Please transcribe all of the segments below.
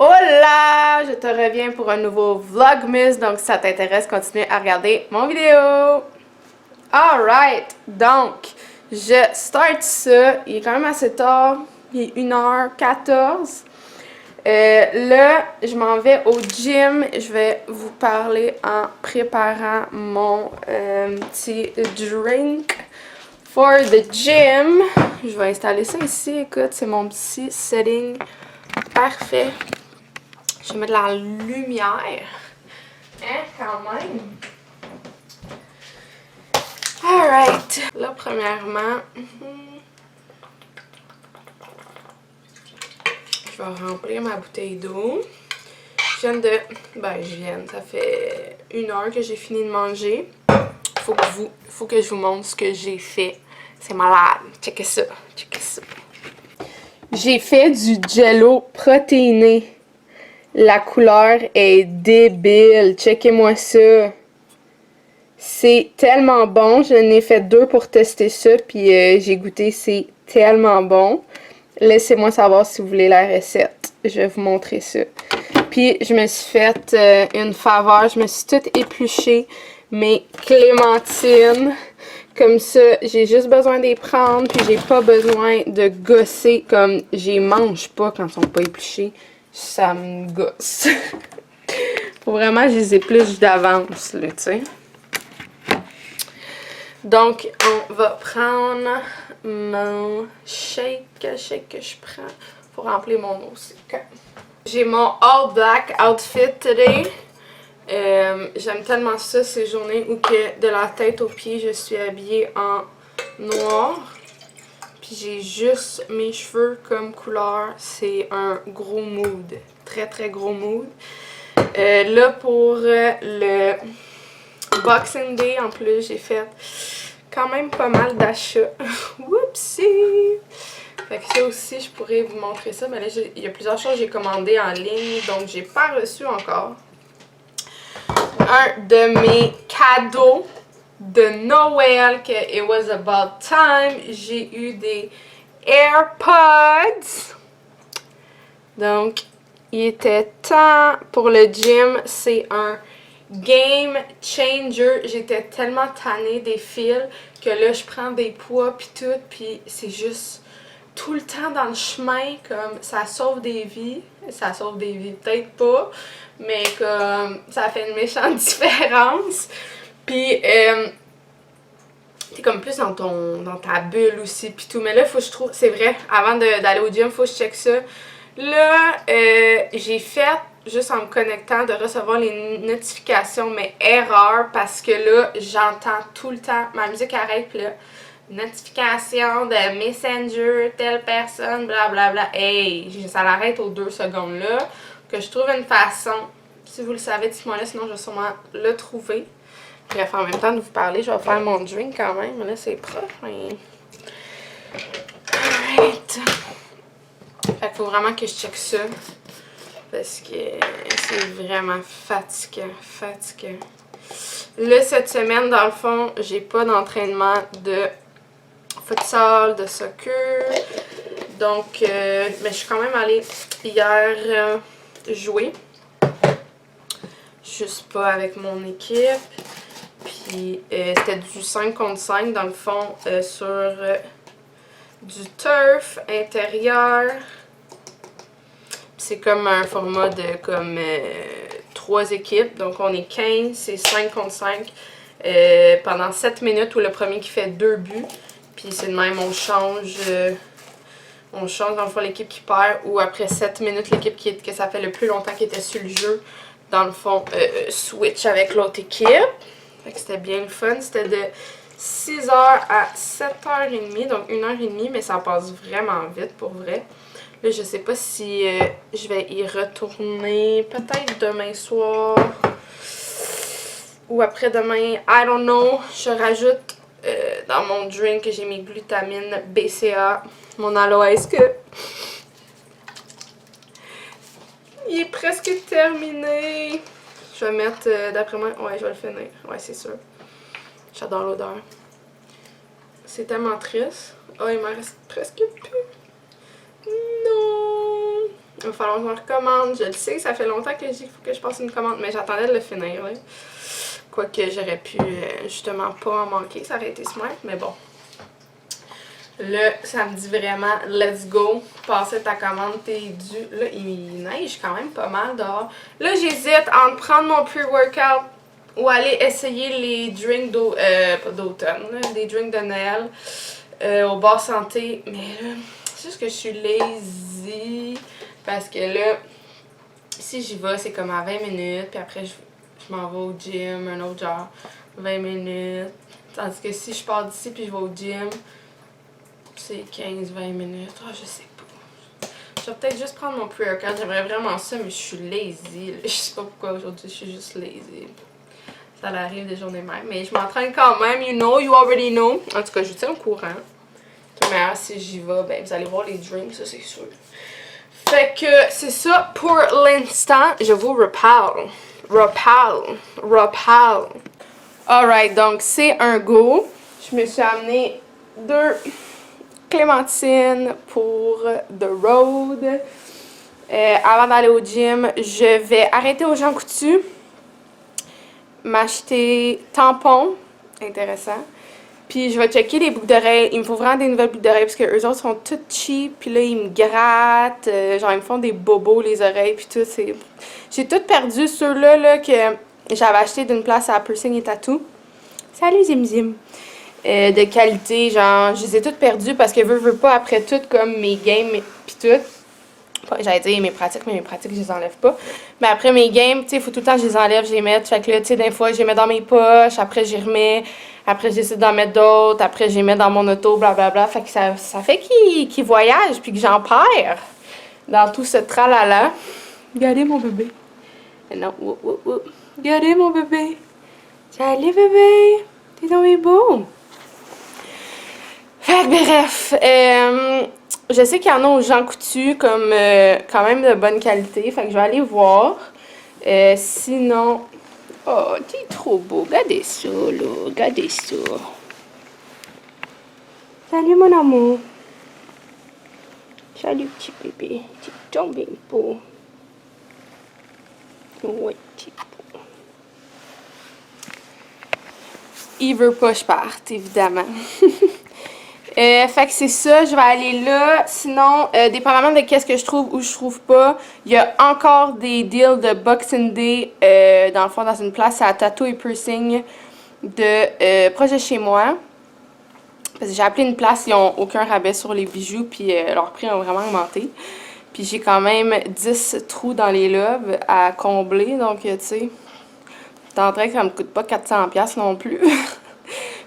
Hola! Je te reviens pour un nouveau Vlogmas, donc si ça t'intéresse, continue à regarder mon vidéo. Alright, donc, je start ça, il est quand même assez tard, il est 1h14. Là, je m'en vais au gym, je vais vous parler en préparant mon petit drink for the gym. Je vais installer ça ici, écoute, c'est mon petit setting parfait. Je vais mettre de la lumière. Hein, quand même. Alright. Là, premièrement, je vais remplir ma bouteille d'eau. Ça fait 1 heure que j'ai fini de manger. Faut que je vous montre ce que j'ai fait. C'est malade. Checkez ça. Checkez ça. J'ai fait du jello protéiné. La couleur est débile. Checkez-moi ça. C'est tellement bon. J'en ai fait 2 pour tester ça. Puis j'ai goûté. C'est tellement bon. Laissez-moi savoir si vous voulez la recette. Je vais vous montrer ça. Puis je me suis fait une faveur. Je me suis toute épluchée mes clémentines. Comme ça, j'ai juste besoin de les prendre. Puis j'ai pas besoin de gosser comme j'y mange pas quand ils sont pas épluchés. Ça me gosse. Faut vraiment que je les épluche d'avance, là, tu sais. Donc, on va prendre mon shake que je prends pour remplir mon eau aussi. Okay. J'ai mon all black outfit today. J'aime tellement ça, ces journées où que de la tête aux pieds, je suis habillée en noir. Puis j'ai juste mes cheveux comme couleur. C'est un gros mood. Très, très gros mood. Là, pour le Boxing Day, en plus, j'ai fait quand même pas mal d'achats. Whoopsie! Fait que ça aussi, je pourrais vous montrer ça. Mais là, il y a plusieurs choses que j'ai commandées en ligne, donc j'ai pas reçu encore. Un de mes cadeaux de Noël, que it was about time, j'ai eu des AirPods. Donc, il était temps pour le gym. C'est un game changer. J'étais tellement tannée des fils que là, je prends des poids pis tout, pis c'est juste tout le temps dans le chemin, comme ça sauve des vies. Ça sauve des vies, peut-être pas, mais comme ça fait une méchante différence. Puis t'es comme plus dans ta bulle aussi, pis tout. Mais là, faut que je trouve, c'est vrai, avant d'aller au gym, faut que je check ça. Là, j'ai fait, juste en me connectant, de recevoir les notifications, mais erreur, parce que là, j'entends tout le temps, ma musique arrête, pis là, notification de Messenger, telle personne, blablabla. Hey, ça l'arrête aux 2 secondes là. Que je trouve une façon, si vous le savez, dites-moi là, sinon je vais sûrement le trouver. Bref, en même temps de vous parler, je vais faire mon drink quand même. Là, c'est proche, mais... Alright. Fait qu'il faut vraiment que je check ça. Parce que c'est vraiment fatigant. Là, cette semaine, dans le fond, j'ai pas d'entraînement de futsal, de soccer. Donc, mais je suis quand même allée hier jouer. Juste pas avec mon équipe. Puis, c'était du 5 contre 5 dans le fond sur du turf intérieur. C'est comme un format de comme 3 équipes. Donc on est 15, c'est 5 contre 5 pendant 7 minutes où le premier qui fait 2 buts. Puis c'est de même, on change dans le fond l'équipe qui perd ou après 7 minutes l'équipe que ça fait le plus longtemps qui était sur le jeu. Dans le fond, switch avec l'autre équipe. Fait que c'était bien le fun. C'était de 6h à 7h30, donc 1h30, mais ça passe vraiment vite pour vrai. Là, je sais pas si je vais y retourner peut-être demain soir ou après-demain. I don't know. Je rajoute dans mon drink que j'ai mes glutamines BCA, mon aloès que il est presque terminé. Je vais mettre, d'après moi, ouais, je vais le finir. Ouais, c'est sûr. J'adore l'odeur. C'est tellement triste. Oh, il m'en reste presque plus. Non! Il va falloir que je me recommande. Je le sais, ça fait longtemps que je dis qu'il faut que je passe une commande, mais j'attendais de le finir. Là. Quoique j'aurais pu justement pas en manquer, ça aurait été smart, mais bon. Là, ça me dit vraiment, let's go, passer ta commande, t'es dû. Là, il neige quand même pas mal dehors. Là, j'hésite entre prendre mon pre-workout ou aller essayer les drinks d'automne, des drinks de Noël au bar santé. Mais là, c'est juste que je suis lazy parce que là, si j'y vais, c'est comme à 20 minutes, puis après, je m'en vais au gym, un autre genre, 20 minutes. Tandis que si je pars d'ici puis je vais au gym, c'est 15-20 minutes. Ah, je sais pas. Je vais peut-être juste prendre mon pre-workout. J'aimerais vraiment ça, mais je suis lazy. Je sais pas pourquoi aujourd'hui, je suis juste lazy. Ça arrive des journées même. Mais je m'entraîne quand même. You already know. En tout cas, je vous tiens au courant. Mais si j'y vais, ben vous allez voir les drinks, ça c'est sûr. Fait que c'est ça pour l'instant. Je vous reparle. Alright, donc c'est un go. Je me suis amené 2 clémentines pour The Road. Avant d'aller au gym, je vais arrêter aux Jean Coutu, m'acheter tampons, intéressant. Puis je vais checker les boucles d'oreilles. Il me faut vraiment des nouvelles boucles d'oreilles parce que eux autres sont toutes cheap. Puis là, ils me grattent. Genre, ils me font des bobos, les oreilles. Puis tout. J'ai tout perdu ceux-là là, que j'avais acheté d'une place à Piercing et Tattoo. Salut, Zim Zim. De qualité. Genre, je les ai toutes perdues parce que veux pas après tout, comme mes games puis tout. J'allais dire mes pratiques, mais mes pratiques, je les enlève pas. Mais après mes games, tu sais, il faut tout le temps que je les enlève, je les mette. Fait que là, tu sais, des fois, je les mets dans mes poches, après, j'y remets. Après, j'essaie d'en mettre d'autres. Après, je les mets dans mon auto, blablabla. Fait que ça fait qu'ils voyagent, puis que j'en perds dans tout ce tralala. Regardez mon bébé. Non, regardez mon bébé. Salut, bébé. T'es tombé beau. Fait que bref, je sais qu'il y en a aux Jean Coutu comme quand même de bonne qualité. Fait que je vais aller voir. Sinon... Oh, t'es trop beau. Regardez ça, là. Regardez ça. Salut, mon amour. Salut, petit bébé. T'es tombé beau. Ouais, t'es beau. Il veut pas que je parte, évidemment. Fait que c'est ça, je vais aller là. Sinon, dépendamment de qu'est-ce que je trouve ou je trouve pas, il y a encore des deals de Boxing Day, dans le fond, dans une place à Tattoo et Piercing de proche de chez moi. Parce que j'ai appelé une place, ils ont aucun rabais sur les bijoux, puis leur prix a vraiment augmenté. Puis j'ai quand même 10 trous dans les lobes à combler, donc tu sais, dans que ça me coûte pas 400$ non plus.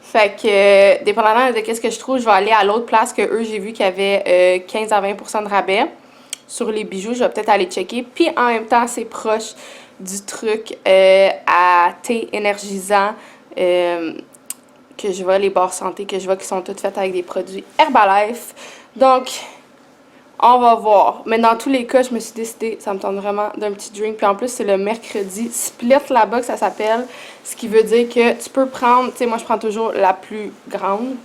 Fait que, dépendamment de qu'est-ce que je trouve, je vais aller à l'autre place que eux, j'ai vu qu'il y avait 15 à 20% de rabais sur les bijoux. Je vais peut-être aller checker. Puis en même temps, c'est proche du truc à thé énergisant que je vois, les barres santé que je vois qui sont toutes faites avec des produits Herbalife. Donc, on va voir. Mais dans tous les cas, je me suis décidée, ça me tente vraiment d'un petit drink. Puis en plus, c'est le mercredi split là-bas que ça s'appelle. Ce qui veut dire que tu peux prendre, tu sais, moi je prends toujours la plus grande,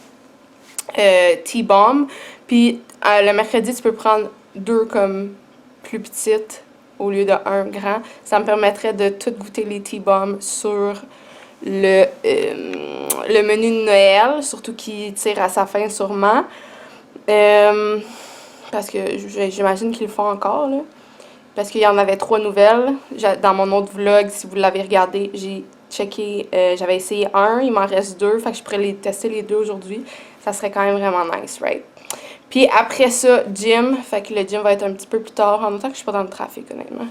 T-bomb. Puis le mercredi, tu peux prendre 2 comme plus petites au lieu de 1 grand. Ça me permettrait de tout goûter les T-bombs sur le menu de Noël, surtout qui tire à sa fin sûrement. Parce que j'imagine qu'ils le font encore, là. Parce qu'il y en avait 3 nouvelles. Dans mon autre vlog, si vous l'avez regardé, j'ai checké, j'avais essayé un, il m'en reste 2, fait que je pourrais les tester les 2 aujourd'hui. Ça serait quand même vraiment nice, right? Puis après ça, gym, fait que le gym va être un petit peu plus tard, en même temps que je suis pas dans le trafic, honnêtement.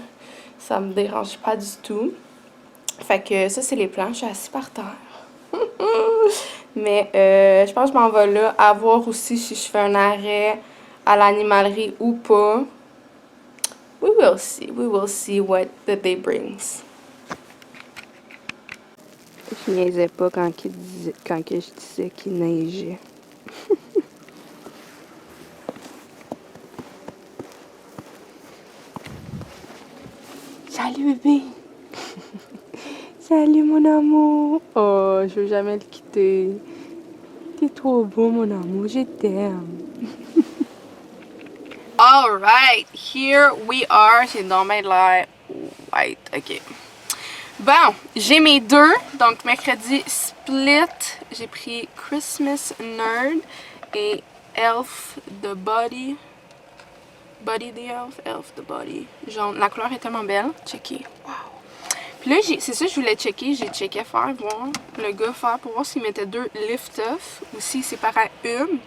Ça me dérange pas du tout. Fait que ça, c'est les plans, je suis assise par terre. Mais je pense que je m'en vais là, à voir aussi si je fais un arrêt à l'animalerie ou pas. We will see what the day brings. Je niaisais pas quand je disais qu'il neigeait. Salut bébé. Salut mon amour. Oh, je veux jamais le quitter. T'es trop beau mon amour, je t'aime. Alright, here we are. J'ai dormi de l'air white. Ok. Bon, j'ai mes deux. Donc, mercredi split. J'ai pris Christmas Nerd et Elf the Body. Body the Elf, Elf the Body. Jaune. La couleur est tellement belle. Checker. Wow. Puis là, c'est ça que je voulais checker. J'ai checké faire, voir le gars faire pour voir s'il mettait deux lift-off ou s'il séparait une.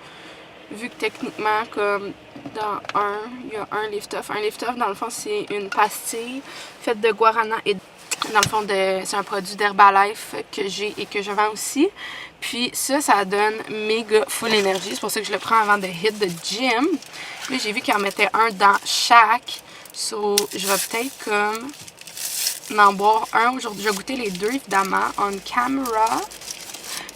Vu que techniquement, comme dans un, il y a un lift-off. Un lift-off, dans le fond, c'est une pastille faite de guarana et dans le fond, c'est un produit d'Herbalife que j'ai et que je vends aussi. Puis ça donne méga full énergie. C'est pour ça que je le prends avant de hit de gym. Puis j'ai vu qu'il en mettait un dans chaque. So, je vais peut-être comme en boire un aujourd'hui. Je vais goûter les deux, évidemment, on camera.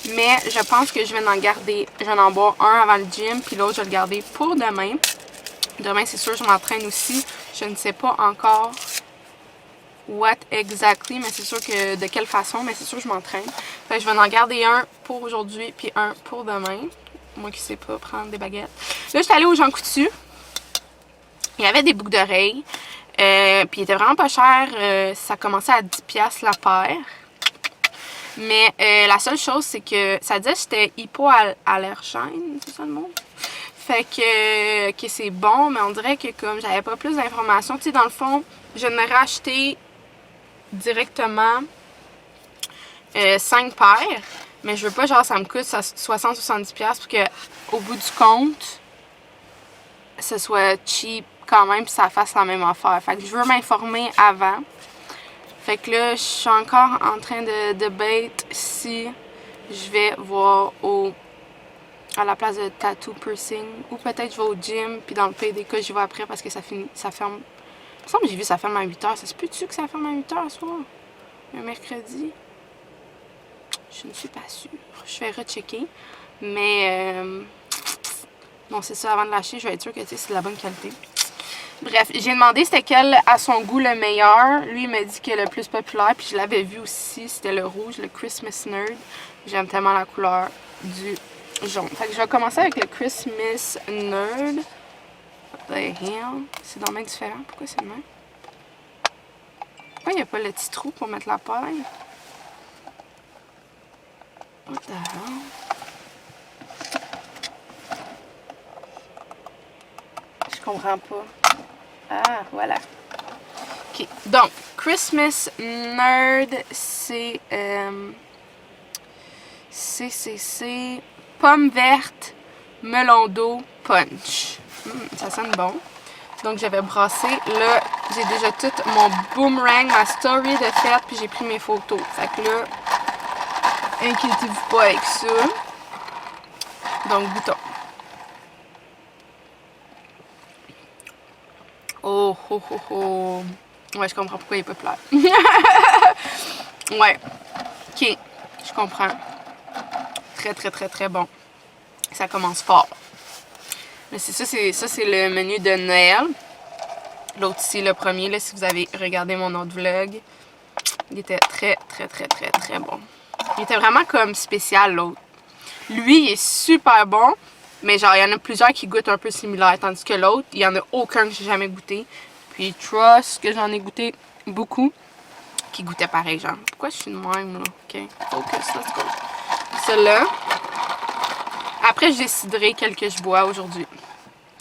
Mais je pense que je vais en garder, je vais en boire un avant le gym, puis l'autre, je vais le garder pour demain. Demain, c'est sûr, je m'entraîne aussi. Je ne sais pas encore what exactly, mais c'est sûr que de quelle façon, mais c'est sûr que je m'entraîne. Fait que je vais en garder un pour aujourd'hui, puis un pour demain. Moi qui sais pas prendre des baguettes. Là, je suis allée au Jean Coutu. Il y avait des boucles d'oreilles. Puis il était vraiment pas cher. Ça commençait à 10$ la paire. Mais la seule chose, c'est que ça disait que j'étais hypoallergène, c'est ça le mot? Fait que c'est bon, mais on dirait que comme j'avais pas plus d'informations, tu sais, dans le fond, je n'ai racheté directement 5 paires, mais je veux pas genre ça me coûte 60-70$ pour que au bout du compte, ce soit cheap quand même, puis ça fasse la même affaire. Fait que je veux m'informer avant. Fait que là, je suis encore en train de debate si je vais voir à la place de tattoo piercing ou peut-être je vais au gym puis dans le PDK j'y vais après parce que ça ferme. Il me semble que j'ai vu ça ferme à 8h. Ça se peut-tu que ça ferme à 8h ce soir? Un mercredi? Je ne suis pas sûre. Je vais rechecker. Mais bon, c'est ça, avant de lâcher, je vais être sûre que c'est de la bonne qualité. Bref, j'ai demandé c'était quel à son goût le meilleur. Lui, il m'a dit que le plus populaire, puis je l'avais vu aussi, c'était le rouge, le Christmas Nerd. J'aime tellement la couleur du jaune. Fait que je vais commencer avec le Christmas Nerd. What the hell? C'est dans le même différent. Pourquoi c'est le même? Pourquoi il n'y a pas le petit trou pour mettre la paille? What the hell? Je comprends pas. Ah, voilà. Ok, donc, Christmas Nerd, c'est pomme verte, melon d'eau, punch. Ça sonne bon. Donc, j'avais brassé. Là, j'ai déjà tout mon boomerang, ma story de fête, puis j'ai pris mes photos. Fait que là, inquiétez-vous pas avec ça. Donc, goûtons. Oh, oh, oh, oh. Ouais, je comprends pourquoi il est populaire. Ouais. Ok, je comprends. Très, très, très, très bon. Ça commence fort. Mais c'est ça, c'est le menu de Noël. L'autre ici, le premier, là, si vous avez regardé mon autre vlog, il était très, très, très, très, très bon. Il était vraiment comme spécial, l'autre. Lui, il est super bon, mais genre, il y en a plusieurs qui goûtent un peu similaires, tandis que l'autre, il y en a aucun que j'ai jamais goûté. Puis Trust, que j'en ai goûté beaucoup, qui goûtait pareil, genre. Pourquoi je suis de même, là? Ok, focus, let's go. Celui-là. Après, je déciderai quel que je bois aujourd'hui.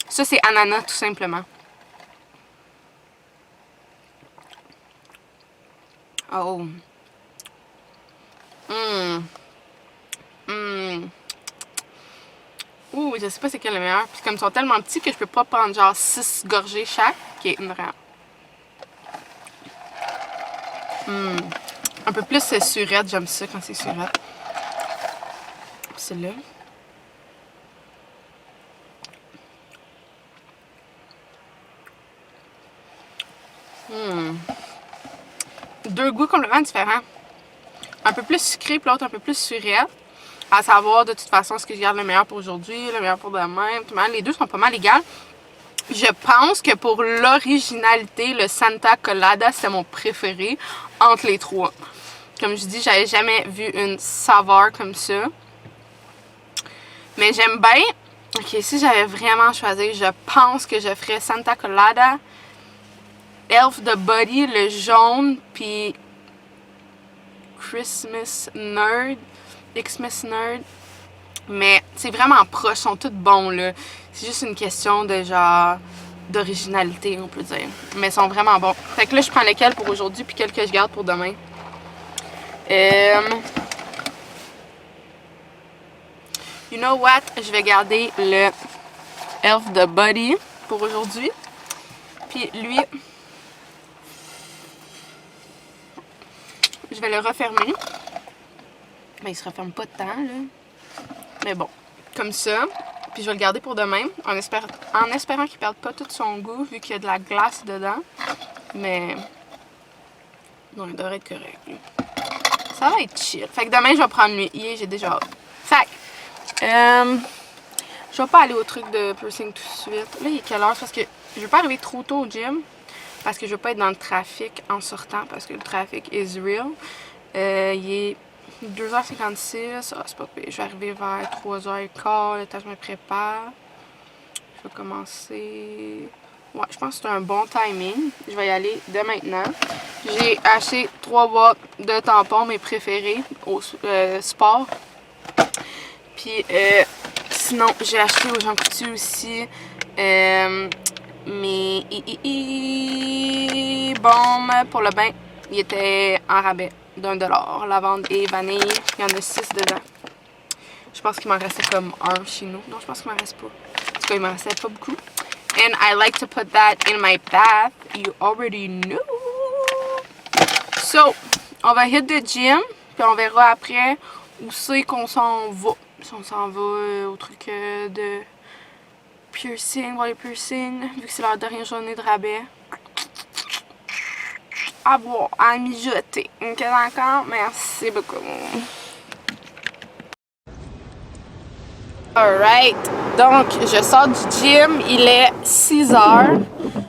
Ça, c'est ananas, tout simplement. Oh. Ouh, je sais pas c'est quel le meilleur. Puis comme ils sont tellement petits que je peux pas prendre genre 6 gorgées chaque. Ok, vraiment. Un peu plus surette, j'aime ça quand c'est surette. Celui-là. Deux goûts complètement différents. Un peu plus sucré, puis l'autre un peu plus surette. À savoir, de toute façon, ce que je garde le meilleur pour aujourd'hui, le meilleur pour demain. Les deux sont pas mal égales. Je pense que pour l'originalité, le Santa Colada, c'est mon préféré entre les trois. Comme je dis, j'avais jamais vu une saveur comme ça. Mais j'aime bien Ok, si j'avais vraiment choisi, je pense que je ferais Santa Colada, Elf the Body, le jaune, puis Christmas Nerd, Xmas Nerd. Mais c'est vraiment proche, ils sont tous bons là. C'est juste une question de genre d'originalité, on peut dire. Mais ils sont vraiment bons. Fait que là, je prends lequel pour aujourd'hui, puis quel que je garde pour demain. You know what? Je vais garder le Elf the Body pour aujourd'hui. Puis lui, je vais le refermer. Mais il se referme pas tant, là. Mais bon, comme ça. Puis je vais le garder pour demain, en espérant qu'il perde pas tout son goût, vu qu'il y a de la glace dedans. Mais non, il devrait être correct, lui. Ça va être chill. Fait que demain, je vais prendre lui. J'ai déjà hâte. Fait que, je vais pas aller au truc de piercing tout de suite. Là, il est quelle heure? Parce que je veux pas arriver trop tôt au gym. Parce que je veux pas être dans le trafic en sortant. Parce que le trafic is real. Il est 2h56. Ah, c'est pas pire. Je vais arriver vers 3h15. Le temps que je me prépare. Je vais commencer. Ouais, je pense que c'est un bon timing. Je vais y aller dès maintenant. J'ai acheté 3 boîtes de tampons, mes préférés, au sport. Puis, sinon, j'ai acheté aux Jean Coutu aussi mes baumes pour le bain. Ils étaient en rabais d'1$. Lavande et vanille. Il y en a 6 dedans. Je pense qu'il m'en restait comme un chez nous. Non, je pense qu'il m'en reste pas. En tout cas, il m'en restait pas beaucoup. And I like to put that in my bath. You already know. So, on va hit the gym. Puis on verra après où c'est qu'on s'en va. Si on s'en va au truc de piercing, voir les piercings. Vu que c'est leur dernière journée de rabais. À boire, à mijoter. Ok, d'accord? Merci beaucoup. Alright, donc je sors du gym, il est 6h.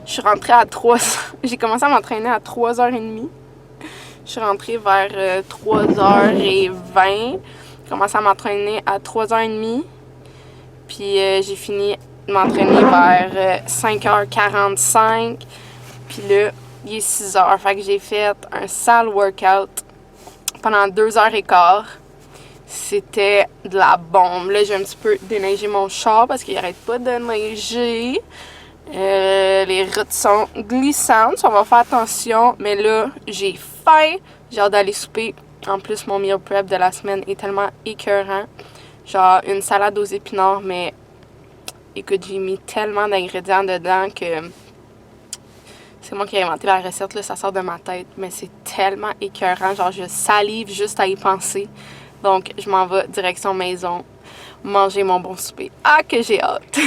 Je suis rentrée à 3h. J'ai commencé à m'entraîner à 3h30. Je suis rentrée vers 3h20. J'ai commencé à m'entraîner à 3h30. Puis j'ai fini de m'entraîner vers 5h45. Puis là, il est 6h. Fait que j'ai fait un sale workout pendant 2h15. C'était de la bombe. Là, j'ai un petit peu déneigé mon char parce qu'il arrête pas de neiger. Les routes sont glissantes. On va faire attention. Mais là, j'ai faim. J'ai hâte d'aller souper. En plus, mon meal prep de la semaine est tellement écœurant. Genre une salade aux épinards, mais écoute, j'ai mis tellement d'ingrédients dedans que c'est moi qui ai inventé la recette. Là, ça sort de ma tête. Mais c'est tellement écœurant. Genre, je salive juste à y penser. Donc, je m'en vais direction maison, manger mon bon souper. Ah, que j'ai hâte!